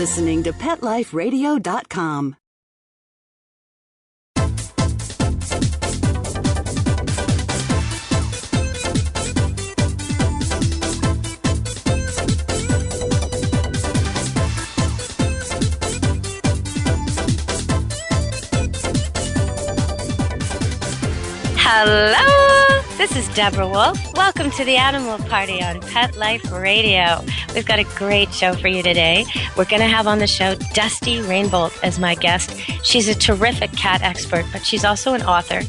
listening to PetLifeRadio.com. Hello, this is Deborah Wolfe. Welcome to the Animal Party on Pet Life Radio. We've got a great show for you today. We're going to have on the show Dusty Rainbolt as my guest. She's a terrific cat expert, but she's also an author.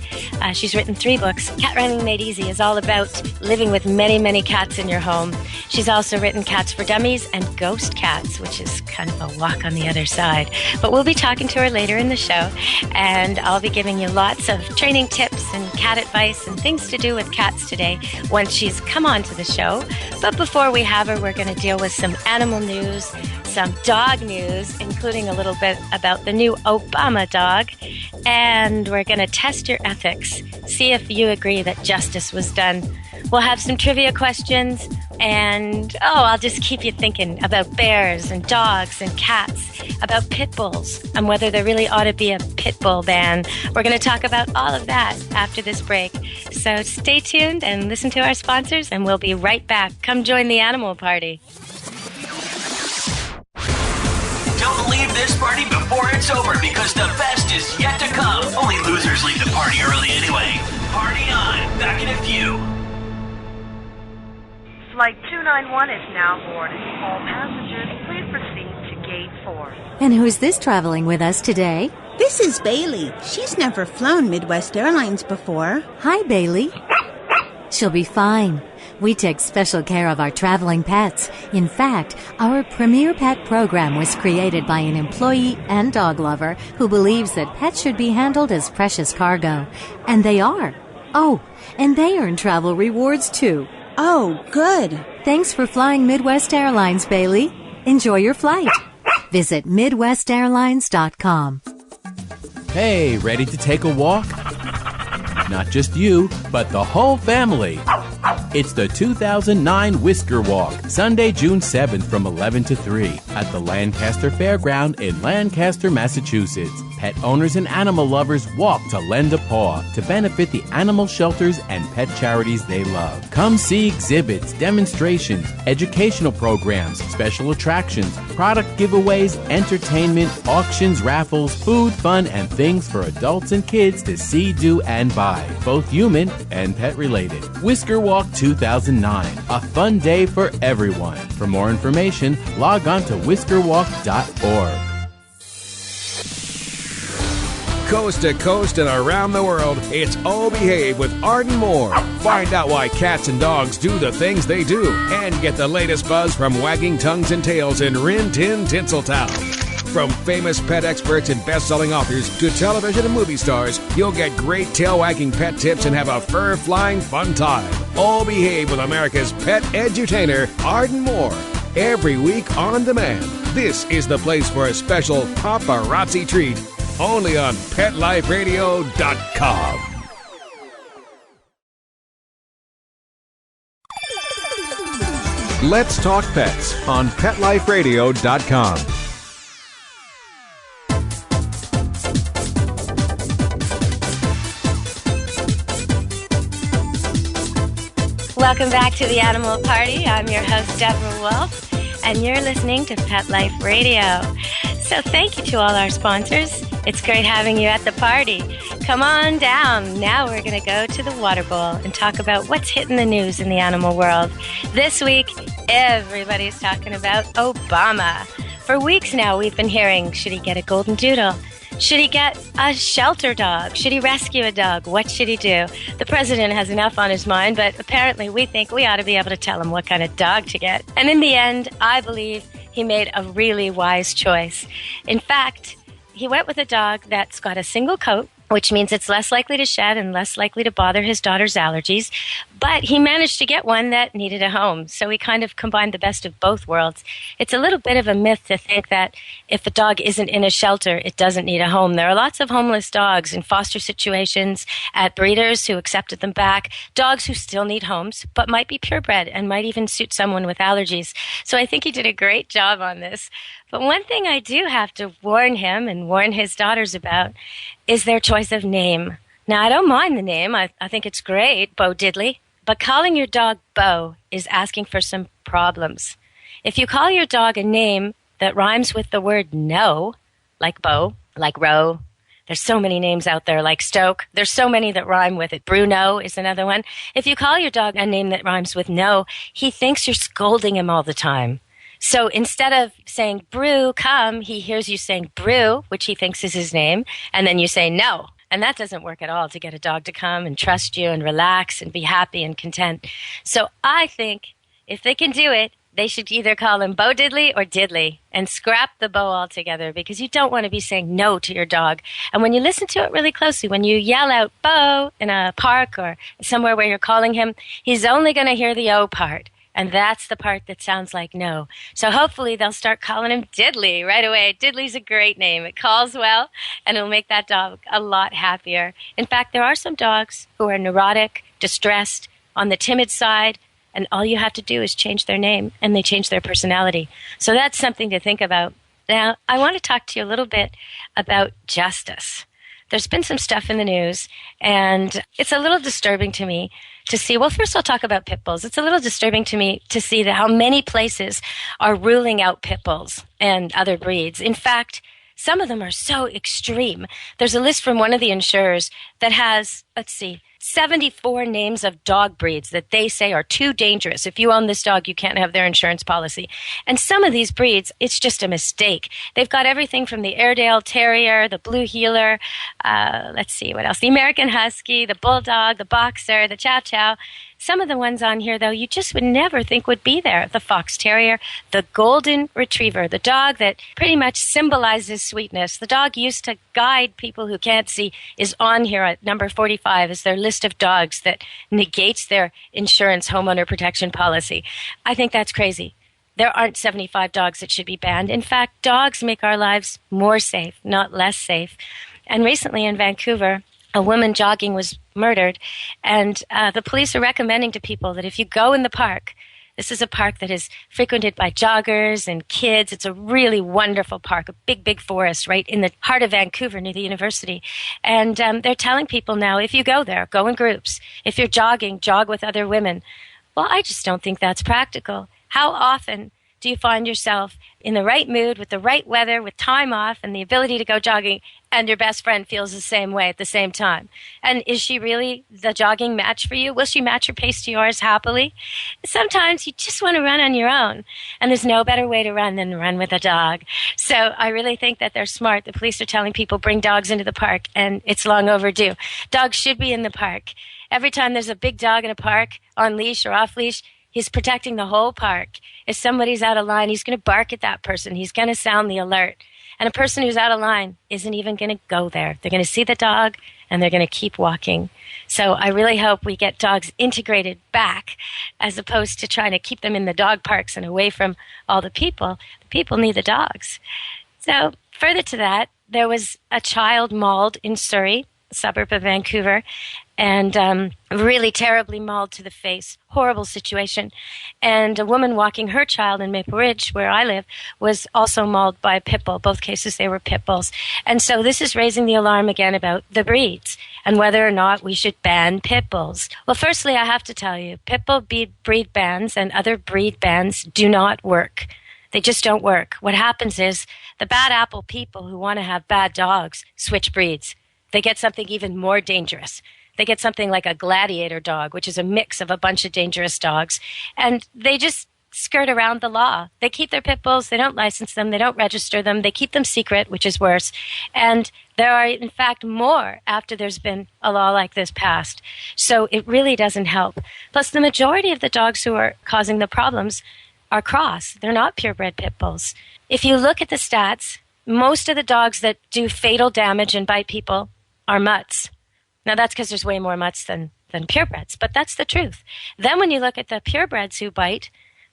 She's written 3 books. Cat Wrangling Made Easy is all about living with many, many cats in your home. She's also written Cats for Dummies and Ghost Cats, which is kind of a walk on the other side. But we'll be talking to her later in the show, and I'll be giving you lots of training tips and cat advice and things to do with cats today once she's come on to the show. But before we have her, we're going to deal with some animal news, some dog news, including a little bit about the new Obama dog. And we're going to test your ethics, see if you agree that justice was done. We'll have some trivia questions, and I'll just keep you thinking about bears and dogs and cats, about pit bulls, and whether there really ought to be a pit bull ban. We're going to talk about all of that after this break. So stay tuned and listen to our sponsors, and we'll be right back. Come join the Animal Party. Don't leave this party before it's over, because the best is yet to come. Only losers leave the party early anyway. Party on. Back in a few. Flight 291 is now boarding. All passengers, please proceed to Gate 4. And who's this traveling with us today? This is Bailey. She's never flown Midwest Airlines before. Hi, Bailey. She'll be fine. We take special care of our traveling pets. In fact, our Premier Pet program was created by an employee and dog lover who believes that pets should be handled as precious cargo. And they are. Oh, and they earn travel rewards too. Oh, good. Thanks for flying Midwest Airlines, Bailey. Enjoy your flight. Visit MidwestAirlines.com. Hey, ready to take a walk? Not just you, but the whole family. It's the 2009 Whisker Walk, Sunday, June 7th from 11 to 3 at the Lancaster Fairground in Lancaster, Massachusetts. Pet owners and animal lovers walk to lend a paw to benefit the animal shelters and pet charities they love. Come see exhibits, demonstrations, educational programs, special attractions, product giveaways, entertainment, auctions, raffles, food, fun, and things for adults and kids to see, do, and buy, both human and pet related. Whisker Walk 2009, a fun day for everyone. For more information, log on to whiskerwalk.org. Coast to coast and around the world, it's Oh Behave with Arden Moore. Find out why cats and dogs do the things they do, and get the latest buzz from wagging tongues and tails in Rin Tin Tinseltown. From famous pet experts and best-selling authors to television and movie stars, you'll get great tail-wagging pet tips and have a fur-flying fun time. Oh Behave with America's pet edutainer, Arden Moore. Every week on demand. This is the place for a special paparazzi treat. Only on PetLifeRadio.com. Let's talk pets on PetLifeRadio.com. Welcome back to the Animal Party. I'm your host, Deborah Wolfe, and you're listening to Pet Life Radio. So thank you to all our sponsors. It's great having you at the party. Come on down. Now we're going to go to the water bowl and talk about what's hitting the news in the animal world. This week, everybody's talking about Obama. For weeks now, we've been hearing, should he get a golden doodle? Should he get a shelter dog? Should he rescue a dog? What should he do? The president has enough on his mind, but apparently we think we ought to be able to tell him what kind of dog to get. And in the end, I believe he made a really wise choice. In fact, he went with a dog that's got a single coat, which means it's less likely to shed and less likely to bother his daughter's allergies. But he managed to get one that needed a home. So he kind of combined the best of both worlds. It's a little bit of a myth to think that if a dog isn't in a shelter, it doesn't need a home. There are lots of homeless dogs in foster situations, at breeders who accepted them back, dogs who still need homes, but might be purebred and might even suit someone with allergies. So I think he did a great job on this. But one thing I do have to warn him and warn his daughters about is their choice of name. Now, I don't mind the name. I think it's great, Bo Diddley. But calling your dog Bo is asking for some problems. If you call your dog a name that rhymes with the word no, like Bo, like Roe, there's so many names out there, like Stoke. There's so many that rhyme with it. Bruno is another one. If you call your dog a name that rhymes with no, he thinks you're scolding him all the time. So instead of saying, Brew, come, he hears you saying Brew, which he thinks is his name, and then you say no. And that doesn't work at all to get a dog to come and trust you and relax and be happy and content. So I think if they can do it, they should either call him Bo Diddley or Diddley and scrap the Bo altogether, because you don't want to be saying no to your dog. And when you listen to it really closely, when you yell out Bo in a park or somewhere where you're calling him, he's only going to hear the O part. And that's the part that sounds like no. So hopefully they'll start calling him Diddley right away. Diddley's a great name. It calls well, and it'll make that dog a lot happier. In fact, there are some dogs who are neurotic, distressed, on the timid side, and all you have to do is change their name, and they change their personality. So that's something to think about. Now, I want to talk to you a little bit about justice. There's been some stuff in the news, and it's a little disturbing to me to see. Well, first I'll talk about pit bulls. It's a little disturbing to me to see that how many places are ruling out pit bulls and other breeds. In fact, some of them are so extreme. There's a list from one of the insurers that has, 74 names of dog breeds that they say are too dangerous. If you own this dog, you can't have their insurance policy. And some of these breeds, it's just a mistake. They've got everything from the Airedale Terrier, the Blue Heeler, what else? The American Husky, the Bulldog, the Boxer, the Chow Chow. Some of the ones on here, though, you just would never think would be there. The Fox Terrier, the Golden Retriever, the dog that pretty much symbolizes sweetness. The dog used to guide people who can't see is on here at number 45 as their list of dogs that negates their insurance homeowner protection policy. I think that's crazy. There aren't 75 dogs that should be banned. In fact, dogs make our lives more safe, not less safe. And recently in Vancouver, a woman jogging was murdered, and the police are recommending to people that if you go in the park, this is a park that is frequented by joggers and kids. It's a really wonderful park, a big, big forest right in the heart of Vancouver near the university. And they're telling people now, if you go there, go in groups. If you're jogging, jog with other women. Well, I just don't think that's practical. How often do you find yourself in the right mood, with the right weather, with time off, and the ability to go jogging, and your best friend feels the same way at the same time? And is she really the jogging match for you? Will she match her pace to yours happily? Sometimes you just want to run on your own, and there's no better way to run than run with a dog. So I really think that they're smart. The police are telling people bring dogs into the park, and it's long overdue. Dogs should be in the park. Every time there's a big dog in a park, on leash or off leash, he's protecting the whole park. If somebody's out of line, he's going to bark at that person. He's going to sound the alert. And a person who's out of line isn't even going to go there. They're going to see the dog, and they're going to keep walking. So I really hope we get dogs integrated back, as opposed to trying to keep them in the dog parks and away from all the people. The people need the dogs. So further to that, there was a child mauled in Surrey, a suburb of Vancouver, and really terribly mauled to the face. Horrible situation. And a woman walking her child in Maple Ridge, where I live, was also mauled by a pit bull. Both cases, they were pit bulls. And so this is raising the alarm again about the breeds and whether or not we should ban pit bulls. Well, firstly, I have to tell you, pit bull breed bans and other breed bans do not work. They just don't work. What happens is the bad apple people who want to have bad dogs switch breeds. They get something even more dangerous. They get something like a gladiator dog, which is a mix of a bunch of dangerous dogs, and they just skirt around the law. They keep their pit bulls, they don't license them, they don't register them, they keep them secret, which is worse. And there are, in fact, more after there's been a law like this passed. So it really doesn't help. Plus, the majority of the dogs who are causing the problems are cross. They're not purebred pit bulls. If you look at the stats, most of the dogs that do fatal damage and bite people are mutts. Now, that's because there's way more mutts than than purebreds, but that's the truth. Then when you look at the purebreds who bite,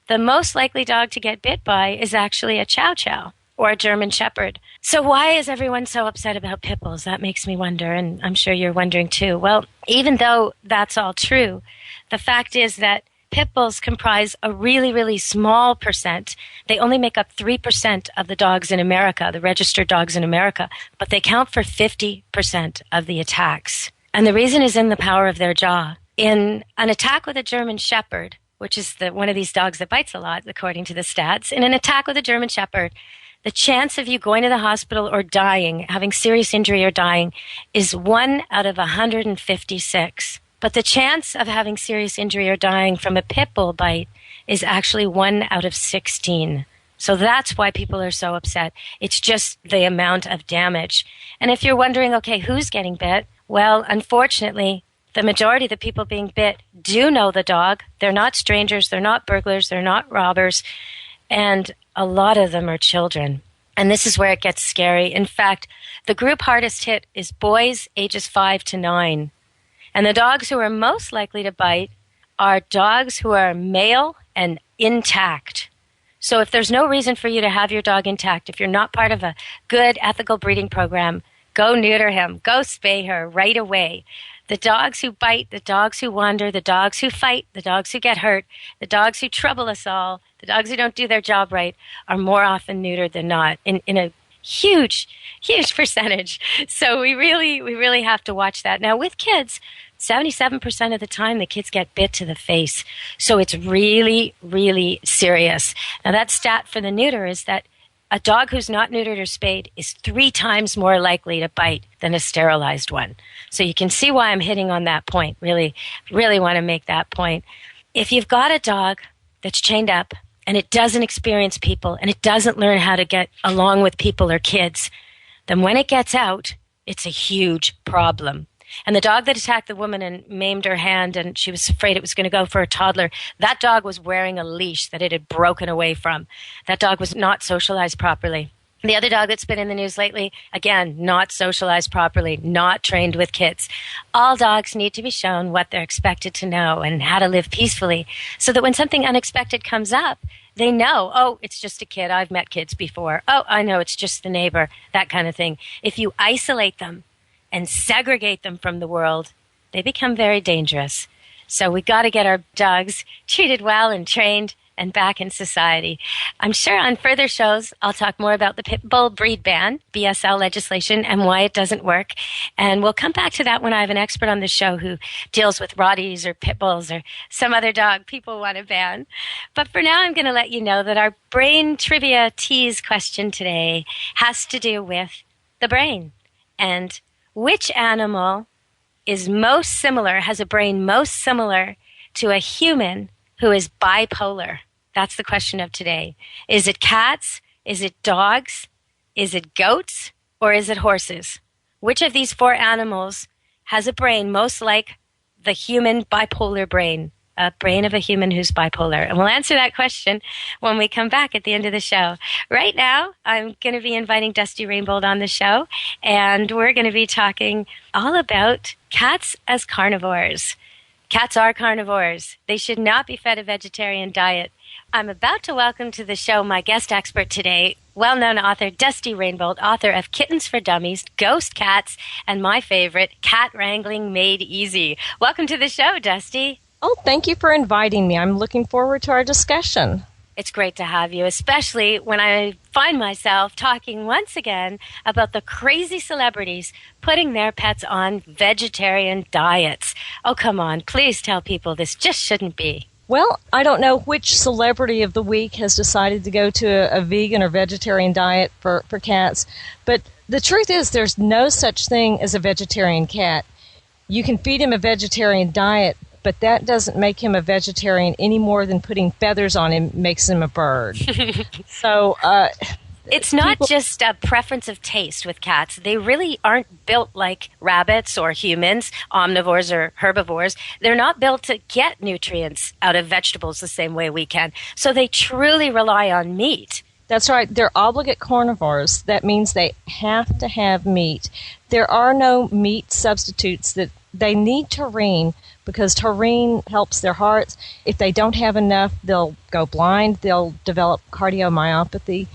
the most likely dog to get bit by is actually a Chow Chow or a German Shepherd. So why is everyone so upset about pit bulls? That makes me wonder, and I'm sure you're wondering too. Well, even though that's all true, the fact is that pit bulls comprise a really, really small percent. They only make up 3% of the dogs in America, the registered dogs in America, but they count for 50% of the attacks. And the reason is in the power of their jaw. In an attack with a German Shepherd, which is one of these dogs that bites a lot, according to the stats, in an attack with a German Shepherd, the chance of you going to the hospital or dying, having serious injury or dying, is 1 out of 156. But the chance of having serious injury or dying from a pit bull bite is actually 1 out of 16. So that's why people are so upset. It's just the amount of damage. And if you're wondering, okay, who's getting bit? Well, unfortunately, the majority of the people being bit do know the dog. They're not strangers. They're not burglars. They're not robbers. And a lot of them are children. And this is where it gets scary. In fact, the group hardest hit is boys ages 5 to 9. And the dogs who are most likely to bite are dogs who are male and intact. So if there's no reason for you to have your dog intact, if you're not part of a good ethical breeding program, go neuter him, go spay her right away. The dogs who bite, the dogs who wander, the dogs who fight, the dogs who get hurt, the dogs who trouble us all, the dogs who don't do their job right are more often neutered than not in a huge percentage. So we really have to watch that. Now with kids, 77% of the time the kids get bit to the face. So it's really, really serious. Now that stat for the neuter is that a dog who's not neutered or spayed is 3 times more likely to bite than a sterilized one. So you can see why I'm hitting on that point. Really, really want to make that point. If you've got a dog that's chained up and it doesn't experience people and it doesn't learn how to get along with people or kids, then when it gets out, it's a huge problem. And the dog that attacked the woman and maimed her hand and she was afraid it was going to go for a toddler, that dog was wearing a leash that it had broken away from. That dog was not socialized properly. The other dog that's been in the news lately, again, not socialized properly, not trained with kids. All dogs need to be shown what they're expected to know and how to live peacefully so that when something unexpected comes up, they know, oh, it's just a kid. I've met kids before. Oh, I know, it's just the neighbor, that kind of thing. If you isolate them and segregate them from the world, they become very dangerous. So we got to get our dogs treated well and trained and back in society. I'm sure on further shows, I'll talk more about the pit bull breed ban, BSL legislation, and why it doesn't work. And we'll come back to that when I have an expert on the show who deals with Rotties or pit bulls or some other dog people want to ban. But for now, I'm going to let you know that our brain trivia tease question today has to do with the brain and which animal is most similar, has a brain most similar to a human who is bipolar? That's the question of today. Is it cats? Is it dogs? Is it goats? Or is it horses? Which of these 4 animals has a brain most like the human bipolar brain? A brain of a human who's bipolar. And we'll answer that question when we come back at the end of the show. Right now, I'm going to be inviting Dusty Rainbolt on the show, and we're going to be talking all about cats as carnivores. Cats are carnivores. They should not be fed a vegetarian diet. I'm about to welcome to the show my guest expert today, well-known author Dusty Rainbolt, author of Kittens for Dummies, Ghost Cats, and my favorite, Cat Wrangling Made Easy. Welcome to the show, Dusty. Oh, thank you for inviting me. I'm looking forward to our discussion. It's great to have you, especially when I find myself talking once again about the crazy celebrities putting their pets on vegetarian diets. Oh, come on. Please tell people this just shouldn't be. Well, I don't know which celebrity of the week has decided to go to a vegan or vegetarian diet for cats, but the truth is there's no such thing as a vegetarian cat. You can feed him a vegetarian diet, but that doesn't make him a vegetarian any more than putting feathers on him makes him a bird. So it's not just a preference of taste with cats. They really aren't built like rabbits or humans, omnivores or herbivores. They're not built to get nutrients out of vegetables the same way we can. So they truly rely on meat. That's right. They're obligate carnivores. That means they have to have meat. There are no meat substitutes that they need taurine because taurine helps their hearts. If they don't have enough, they'll go blind. They'll develop cardiomyopathy.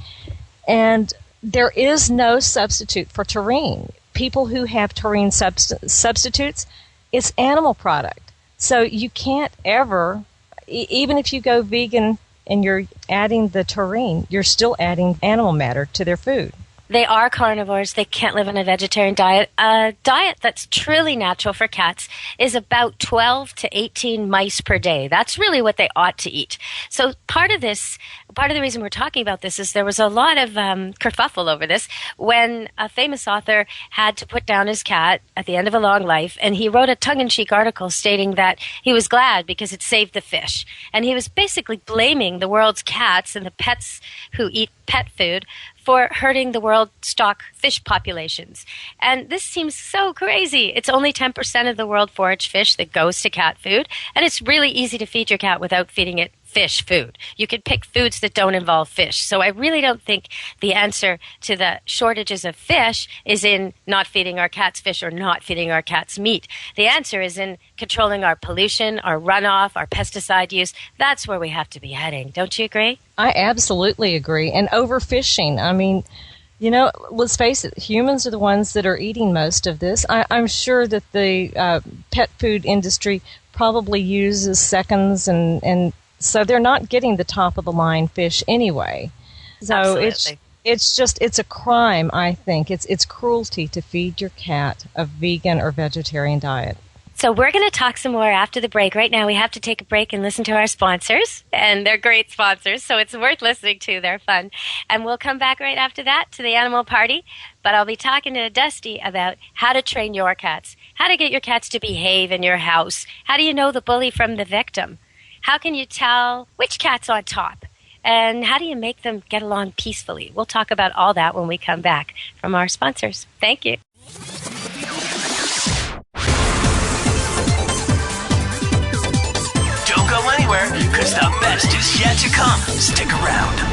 And there is no substitute for taurine. People who have taurine substitutes, it's animal product. So you can't ever, even if you go vegan and you're adding the taurine, you're still adding animal matter to their food. They are carnivores. They can't live on a vegetarian diet. A diet that's truly natural for cats is about 12 to 18 mice per day. That's really what they ought to eat. So part of the reason we're talking about this is there was a lot of kerfuffle over this when a famous author had to put down his cat at the end of a long life, and he wrote a tongue-in-cheek article stating that he was glad because it saved the fish. And he was basically blaming the world's cats and the pets who eat pet food for hurting the world stock fish populations. And this seems so crazy. It's only 10% of the world forage fish that goes to cat food, and it's really easy to feed your cat without feeding it fish food. You could pick foods that don't involve fish. So I really don't think the answer to the shortages of fish is in not feeding our cats fish or not feeding our cats meat. The answer is in controlling our pollution, our runoff, our pesticide use. That's where we have to be heading. Don't you agree? I absolutely agree. And overfishing. I mean, you know, let's face it, humans are the ones that are eating most of this. I'm sure that the pet food industry probably uses seconds and so they're not getting the top of the line fish anyway. So Absolutely. it's a crime, I think. It's cruelty to feed your cat a vegan or vegetarian diet. So we're going to talk some more after the break. Right now we have to take a break and listen to our sponsors, and they're great sponsors, so it's worth listening to. They're fun. And we'll come back right after that to the animal party, but I'll be talking to Dusty about how to train your cats, how to get your cats to behave in your house. How do you know the bully from the victim? How can you tell which cat's on top? And how do you make them get along peacefully? We'll talk about all that when we come back from our sponsors. Thank you. Don't go anywhere, because the best is yet to come. Stick around.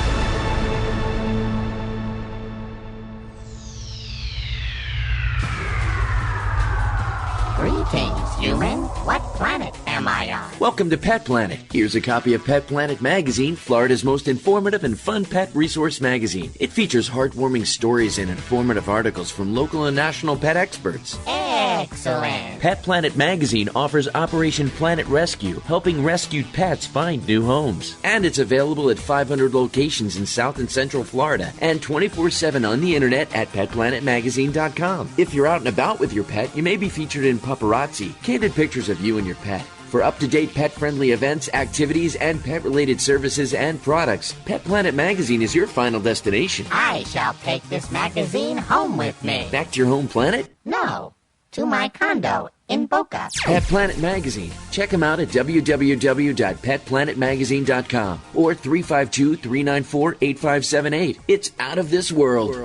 Greetings, human. What planet am I on? Welcome to Pet Planet. Here's a copy of Pet Planet Magazine, Florida's most informative and fun pet resource magazine. It features heartwarming stories and informative articles from local and national pet experts. Excellent. Pet Planet Magazine offers Operation Planet Rescue, helping rescued pets find new homes. And it's available at 500 locations in South and Central Florida and 24/7 on the internet at petplanetmagazine.com. If you're out and about with your pet, you may be featured in paparazzi, candid pictures of you and your pet. For up-to-date pet-friendly events, activities, and pet-related services and products, Pet Planet Magazine is your final destination. I shall take this magazine home with me. Back to your home planet? No, to my condo in Boca. Pet Planet Magazine. Check them out at www.petplanetmagazine.com or 352-394-8578. It's out of this world.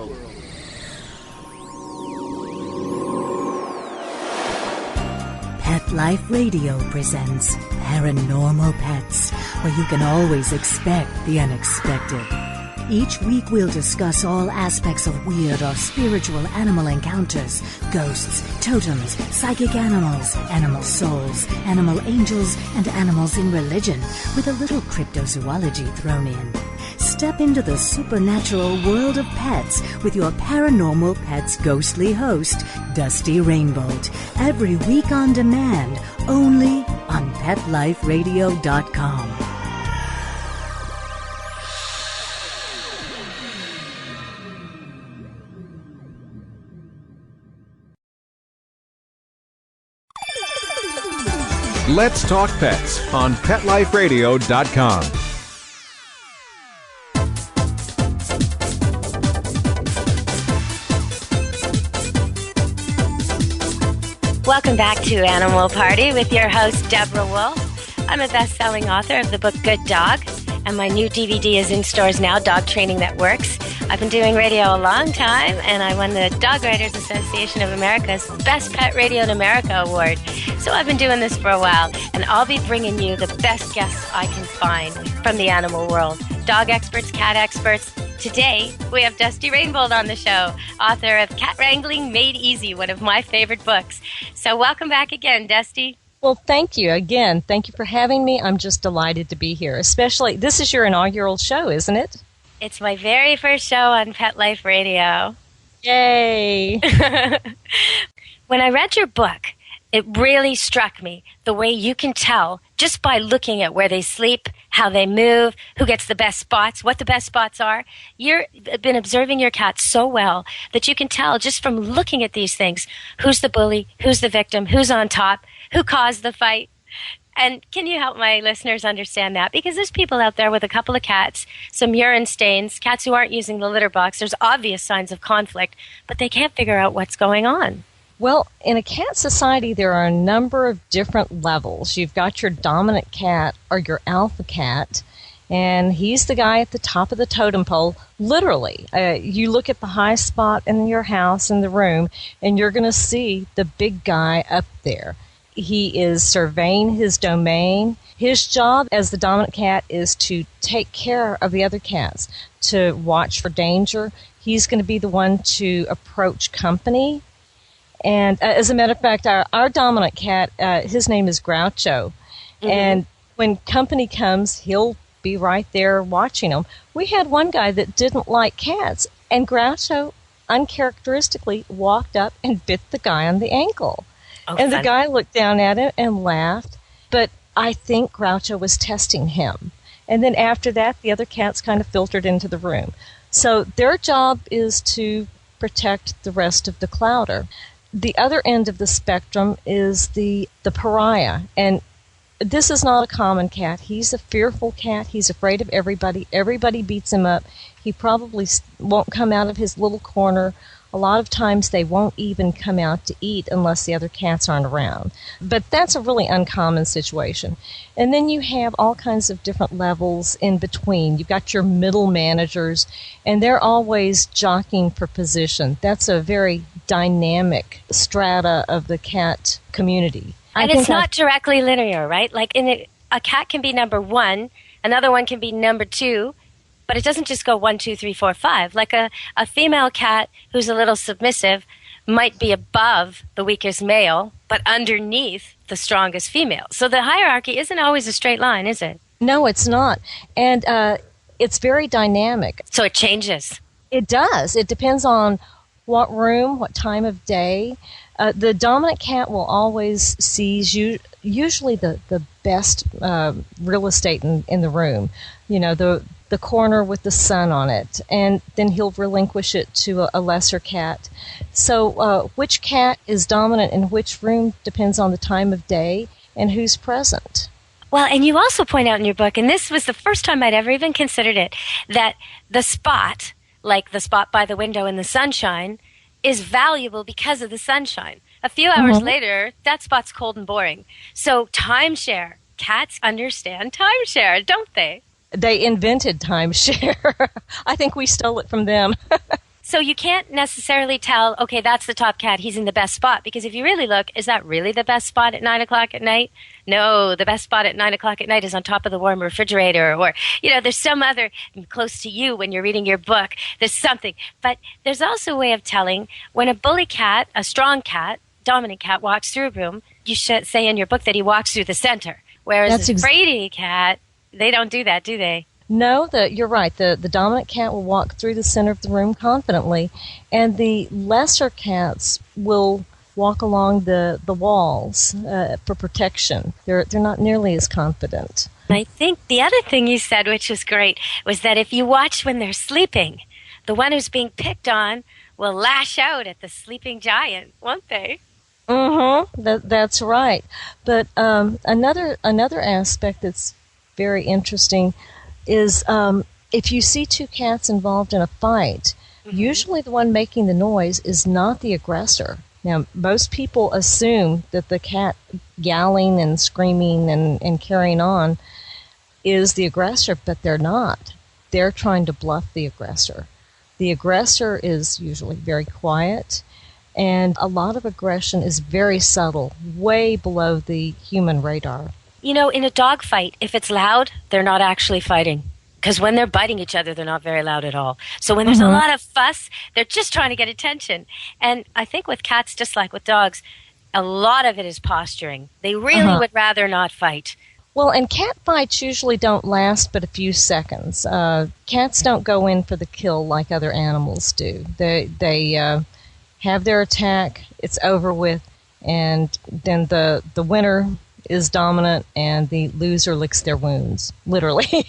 Pet Life Radio presents Paranormal Pets, where you can always expect the unexpected. Each week we'll discuss all aspects of weird or spiritual animal encounters, ghosts, totems, psychic animals, animal souls, animal angels, and animals in religion, with a little cryptozoology thrown in. Step into the supernatural world of pets with your Paranormal Pets ghostly host, Dusty Rainbolt, every week on demand, only on PetLifeRadio.com. Let's Talk Pets on PetLifeRadio.com. Welcome back to Animal Party with your host, Deborah Wolfe. I'm a best-selling author of the book Good Dog, and my new DVD is in stores now, Dog Training That Works. I've been doing radio a long time, and I won the Dog Writers Association of America's Best Pet Radio in America award. So I've been doing this for a while, and I'll be bringing you the best guests I can find from the animal world. Dog experts, cat experts, Today, we have Dusty Rainbolt on the show, author of Cat Wrangling Made Easy, one of my favorite books. So welcome back again, Dusty. Well, thank you again. Thank you for having me. I'm just delighted to be here. Especially, this is your inaugural show, isn't it? It's my very first show on Pet Life Radio. Yay! When I read your book, it really struck me the way you can tell just by looking at where they sleep, how they move, who gets the best spots, what the best spots are. You've been observing your cat so well that you can tell just from looking at these things who's the bully, who's the victim, who's on top, who caused the fight. And can you help my listeners understand that? Because there's people out there with a couple of cats, some urine stains, cats who aren't using the litter box. There's obvious signs of conflict, but they can't figure out what's going on. Well, in a cat society, there are a number of different levels. You've got your dominant cat or your alpha cat, and he's the guy at the top of the totem pole, literally. You look at the high spot in your house, in the room, and you're going to see the big guy up there. He is surveying his domain. His job as the dominant cat is to take care of the other cats, to watch for danger. He's going to be the one to approach company. And as a matter of fact, our dominant cat, his name is Groucho. Mm-hmm. And when company comes, he'll be right there watching them. We had one guy that didn't like cats, and Groucho uncharacteristically walked up and bit the guy on the ankle. Oh, and the guy looked down at him and laughed. But I think Groucho was testing him. And then after that, the other cats kind of filtered into the room. So their job is to protect the rest of the clouder. The other end of the spectrum is the pariah, and this is not a common cat. He's a fearful cat. He's afraid of everybody. Everybody beats him up. He probably won't come out of his little corner. A lot of times they won't even come out to eat unless the other cats aren't around. But that's a really uncommon situation. And then you have all kinds of different levels in between. You've got your middle managers, and they're always jockeying for position. That's a very dynamic strata of the cat community. And it's not directly linear, right? Like a cat can be number one, another one can be number two, but it doesn't just go 1, 2, 3, 4, 5. Like a female cat who's a little submissive might be above the weakest male, but underneath the strongest female. So the hierarchy isn't always a straight line, is it? No, it's not. And it's very dynamic. So it changes. It does. It depends on what room, what time of day. The dominant cat will always seize usually the best real estate in the room. You know, the corner with the sun on it, and then he'll relinquish it to a lesser cat. So which cat is dominant in which room depends on the time of day and who's present. Well, and you also point out in your book, and this was the first time I'd ever even considered it, that the spot, like the spot by the window in the sunshine, is valuable because of the sunshine. A few hours later, that spot's cold and boring. So timeshare. Cats understand timeshare, don't they? They invented timeshare. I think we stole it from them. So you can't necessarily tell, okay, that's the top cat, he's in the best spot. Because if you really look, is that really the best spot at 9 o'clock at night? No, the best spot at 9 o'clock at night is on top of the warm refrigerator. Or, you know, there's some other, close to you when you're reading your book, there's something. But there's also a way of telling when a bully cat, a strong cat, dominant cat walks through a room, you should say in your book that he walks through the center. Whereas a fraidy cat, they don't do that, do they? No, you're right. The dominant cat will walk through the center of the room confidently, and the lesser cats will walk along the walls for protection. They're not nearly as confident. I think the other thing you said, which was great, was that if you watch when they're sleeping, the one who's being picked on will lash out at the sleeping giant, won't they? That's right. But another aspect that's very interesting is if you see two cats involved in a fight, usually the one making the noise is not the aggressor. Now, most people assume that the cat yowling and screaming and carrying on is the aggressor, but they're not. They're trying to bluff the aggressor. The aggressor is usually very quiet, and a lot of aggression is very subtle, way below the human radar. You know, in a dog fight, if it's loud, they're not actually fighting. Because when they're biting each other, they're not very loud at all. So when there's a lot of fuss, they're just trying to get attention. And I think with cats, just like with dogs, a lot of it is posturing. They really would rather not fight. Well, and cat fights usually don't last but a few seconds. Cats don't go in for the kill like other animals do. They have their attack, it's over with, and then the winner is dominant and the loser licks their wounds, literally.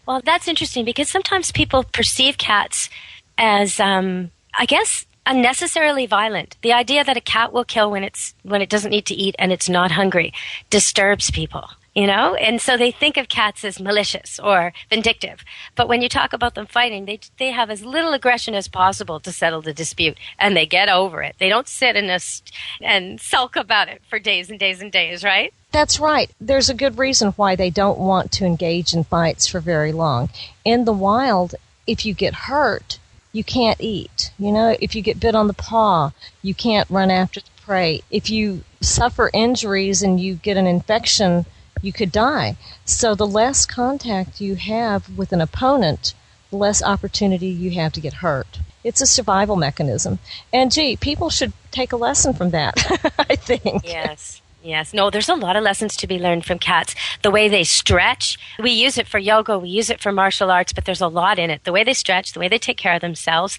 Well, that's interesting because sometimes people perceive cats as, I guess, unnecessarily violent. The idea that a cat will kill when it doesn't need to eat and it's not hungry disturbs people, you know? And so they think of cats as malicious or vindictive. But when you talk about them fighting, they have as little aggression as possible to settle the dispute, and they get over it. They don't sit and sulk about it for days and days and days, right? That's right. There's a good reason why they don't want to engage in fights for very long. In the wild, if you get hurt, you can't eat. You know, if you get bit on the paw, you can't run after the prey. If you suffer injuries and you get an infection, you could die. So the less contact you have with an opponent, the less opportunity you have to get hurt. It's a survival mechanism. And gee, people should take a lesson from that, I think. Yes. No, there's a lot of lessons to be learned from cats. The way they stretch, we use it for yoga, we use it for martial arts, but there's a lot in it. The way they stretch, the way they take care of themselves.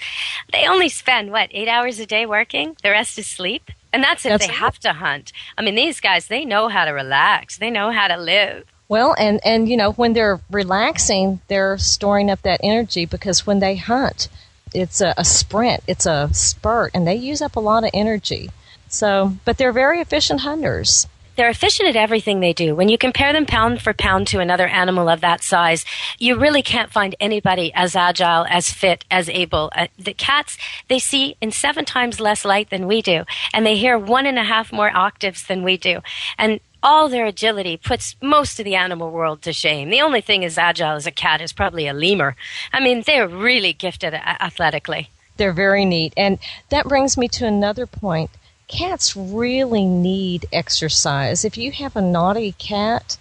They only spend, 8 hours a day working? The rest is sleep. And that's if they have to hunt. I mean, these guys, they know how to relax. They know how to live. Well, and you know, when they're relaxing, they're storing up that energy because when they hunt, it's a sprint, it's a spurt, and they use up a lot of energy. So, but they're very efficient hunters. They're efficient at everything they do. When you compare them pound for pound to another animal of that size, you really can't find anybody as agile, as fit, as able. The cats, they see in 7 times less light than we do, and they hear 1.5 more octaves than we do. And all their agility puts most of the animal world to shame. The only thing as agile as a cat is probably a lemur. I mean, they're really gifted athletically. They're very neat. And that brings me to another point. Cats really need exercise. If you have a naughty cat,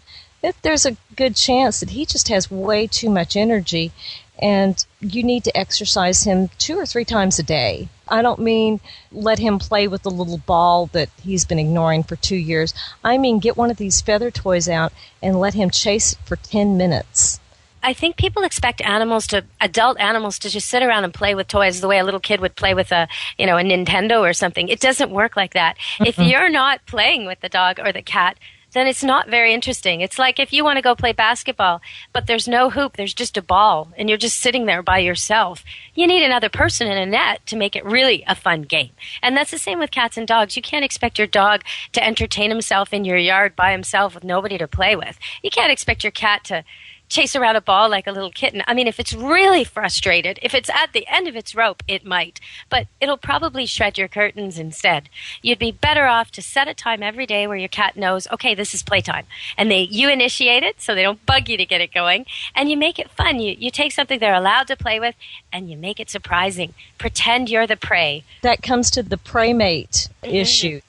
there's a good chance that he just has way too much energy, and you need to exercise him 2 or 3 times a day. I don't mean let him play with the little ball that he's been ignoring for 2 years. I mean get one of these feather toys out and let him chase it for 10 minutes. I think people expect adult animals to just sit around and play with toys the way a little kid would play with a Nintendo or something. It doesn't work like that. If you're not playing with the dog or the cat, then it's not very interesting. It's like if you want to go play basketball, but there's no hoop, there's just a ball, and you're just sitting there by yourself. You need another person in a net to make it really a fun game. And that's the same with cats and dogs. You can't expect your dog to entertain himself in your yard by himself with nobody to play with. You can't expect your cat to chase around a ball like a little kitten. I mean, if it's really frustrated, if it's at the end of its rope, it might. But it'll probably shred your curtains instead. You'd be better off to set a time every day where your cat knows, okay, this is playtime. And you initiate it so they don't bug you to get it going. And you make it fun. You take something they're allowed to play with and you make it surprising. Pretend you're the prey. That comes to the prey mate issue.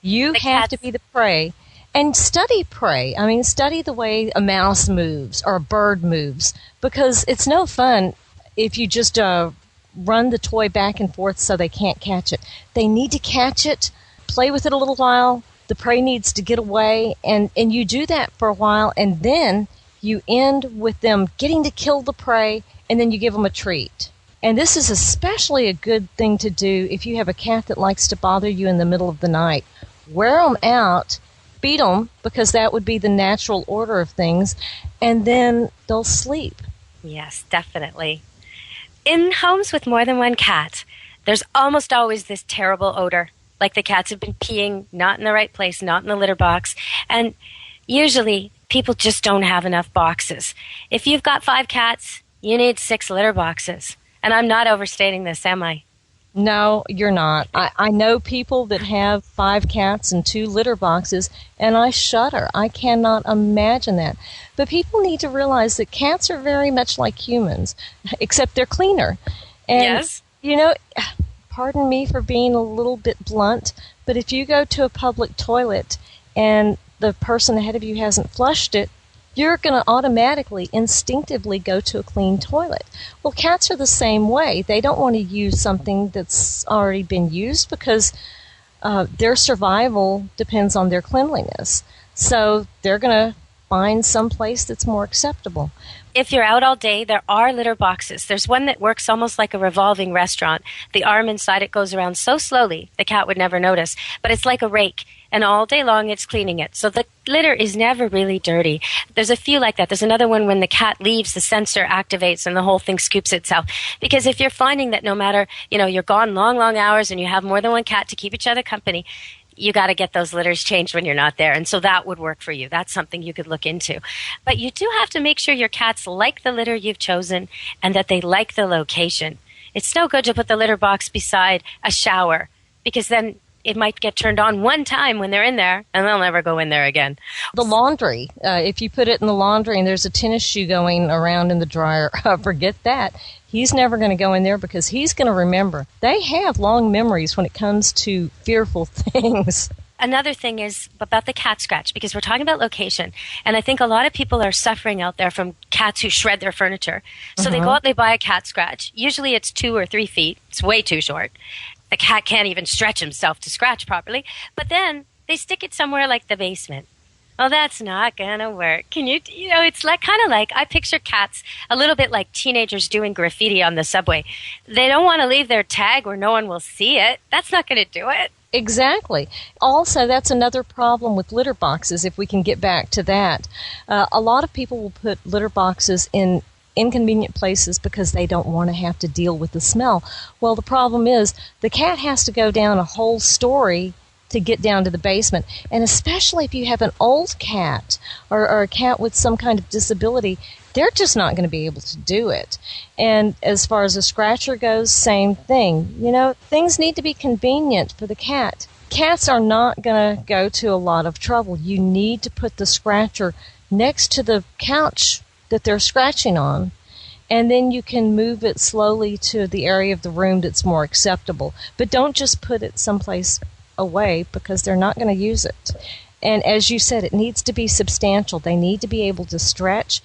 You have to be the prey. And study prey. I mean, study the way a mouse moves or a bird moves, because it's no fun if you just run the toy back and forth so they can't catch it. They need to catch it, play with it a little while. The prey needs to get away, and you do that for a while, and then you end with them getting to kill the prey, and then you give them a treat. And this is especially a good thing to do if you have a cat that likes to bother you in the middle of the night. Wear them out. Beat them, because that would be the natural order of things, and then they'll sleep. Yes, definitely. In homes with more than one cat, there's almost always this terrible odor, like the cats have been peeing not in the right place, not in the litter box, and usually people just don't have enough boxes. If you've got 5 cats, you need 6 litter boxes. And I'm not overstating this, am I? No, you're not. I know people that have 5 cats and 2 litter boxes, and I shudder. I cannot imagine that. But people need to realize that cats are very much like humans, except they're cleaner. And, yes. You know, pardon me for being a little bit blunt, but if you go to a public toilet and the person ahead of you hasn't flushed it, you're going to automatically, instinctively go to a clean toilet. Well, cats are the same way. They don't want to use something that's already been used because their survival depends on their cleanliness. So they're going to find some place that's more acceptable. If you're out all day, there are litter boxes. There's one that works almost like a revolving restaurant. The arm inside it goes around so slowly, the cat would never notice. But it's like a rake, and all day long it's cleaning it. So the litter is never really dirty. There's a few like that. There's another one when the cat leaves, the sensor activates and the whole thing scoops itself. Because if you're finding that no matter, you're gone long, long hours and you have more than one cat to keep each other company, you got to get those litters changed when you're not there. And so that would work for you. That's something you could look into. But you do have to make sure your cats like the litter you've chosen and that they like the location. It's no good to put the litter box beside a shower because then it might get turned on one time when they're in there and they'll never go in there again. The laundry, if you put it in the laundry and there's a tennis shoe going around in the dryer, forget that. He's never going to go in there because he's going to remember. They have long memories when it comes to fearful things. Another thing is about the cat scratch, because we're talking about location. And I think a lot of people are suffering out there from cats who shred their furniture. So they go out and they buy a cat scratch. Usually it's 2 or 3 feet. It's way too short. The cat can't even stretch himself to scratch properly. But then they stick it somewhere like the basement. Oh, that's not going to work. Can you, it's like kind of like I picture cats a little bit like teenagers doing graffiti on the subway. They don't want to leave their tag where no one will see it. That's not going to do it. Exactly. Also, that's another problem with litter boxes, if we can get back to that. A lot of people will put litter boxes in inconvenient places because they don't want to have to deal with the smell. Well, the problem is the cat has to go down a whole story to get down to the basement. And especially if you have an old cat or a cat with some kind of disability, they're just not going to be able to do it. And as far as a scratcher goes, same thing. Things need to be convenient for the cat. Cats are not going to go to a lot of trouble. You need to put the scratcher next to the couch that they're scratching on, and then you can move it slowly to the area of the room that's more acceptable. But don't just put it someplace away because they're not going to use it. And as you said, it needs to be substantial. They need to be able to stretch,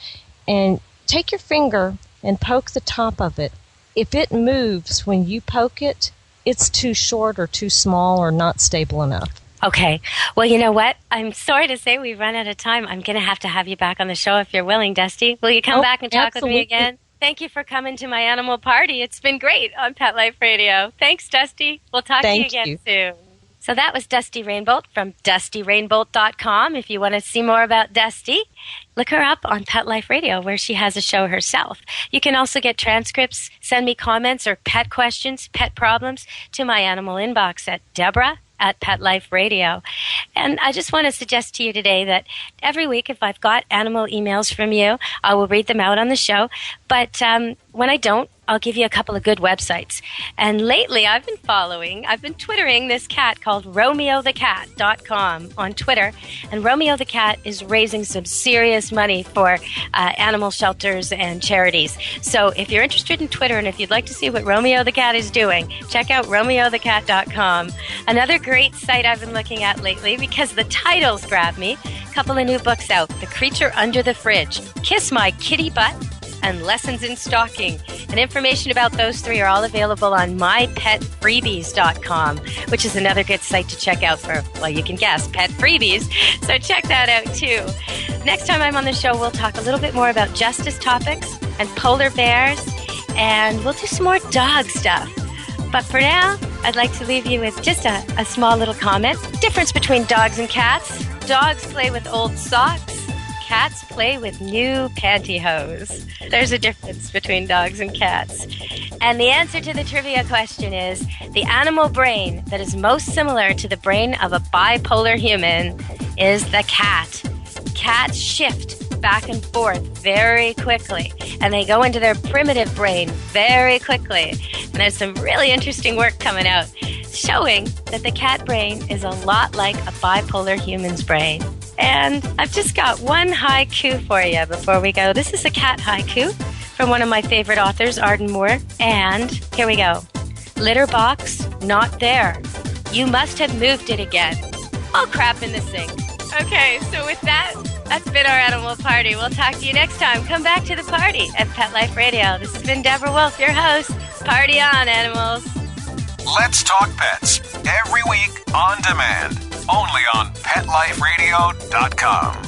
and take your finger and poke the top of it. If it moves when you poke it, it's too short or too small or not stable enough. Okay. Well, you know what? I'm sorry to say we've run out of time. I'm going to have you back on the show if you're willing, Dusty. Will you come back and talk with me again? Thank you for coming to my animal party. It's been great on Pet Life Radio. Thanks, Dusty. We'll talk to you again soon. So that was Dusty Rainbolt from DustyRainbolt.com. If you want to see more about Dusty, look her up on Pet Life Radio, where she has a show herself. You can also get transcripts, send me comments or pet questions, pet problems to my animal inbox at Deborah@Pet Life Radio. And I just want to suggest to you today that every week, if I've got animal emails from you, I will read them out on the show. But when I don't, I'll give you a couple of good websites. And lately, I've been twittering this cat called RomeoTheCat.com on Twitter. And Romeo the Cat is raising some serious money for animal shelters and charities. So if you're interested in Twitter and if you'd like to see what Romeo the Cat is doing, check out RomeoTheCat.com. Another great site I've been looking at lately because the titles grab me. A couple of new books out. The Creature Under the Fridge, Kiss My Kitty Butt, and Lessons in Stalking. And information about those 3 are all available on mypetfreebies.com, which is another good site to check out for, well, you can guess, pet freebies. So check that out too. Next time I'm on the show, we'll talk a little bit more about justice topics and polar bears, and we'll do some more dog stuff. But for now, I'd like to leave you with just a small little comment. Difference between dogs and cats. Dogs play with old socks. Cats play with new pantyhose. There's a difference between dogs and cats. And the answer to the trivia question is the animal brain that is most similar to the brain of a bipolar human is the cat. Cats shift back and forth very quickly, and they go into their primitive brain very quickly. And there's some really interesting work coming out showing that the cat brain is a lot like a bipolar human's brain. And I've just got one haiku for you before we go. This is a cat haiku from one of my favorite authors, Arden Moore. And here we go. Litter box, not there. You must have moved it again. All crap in the sink. Okay, so with that, That's been our animal party. We'll talk to you next time. Come back to the party at Pet Life Radio. This has been Deborah Wolfe, your host. Party on, animals. Let's talk pets every week on demand, only on PetLifeRadio.com.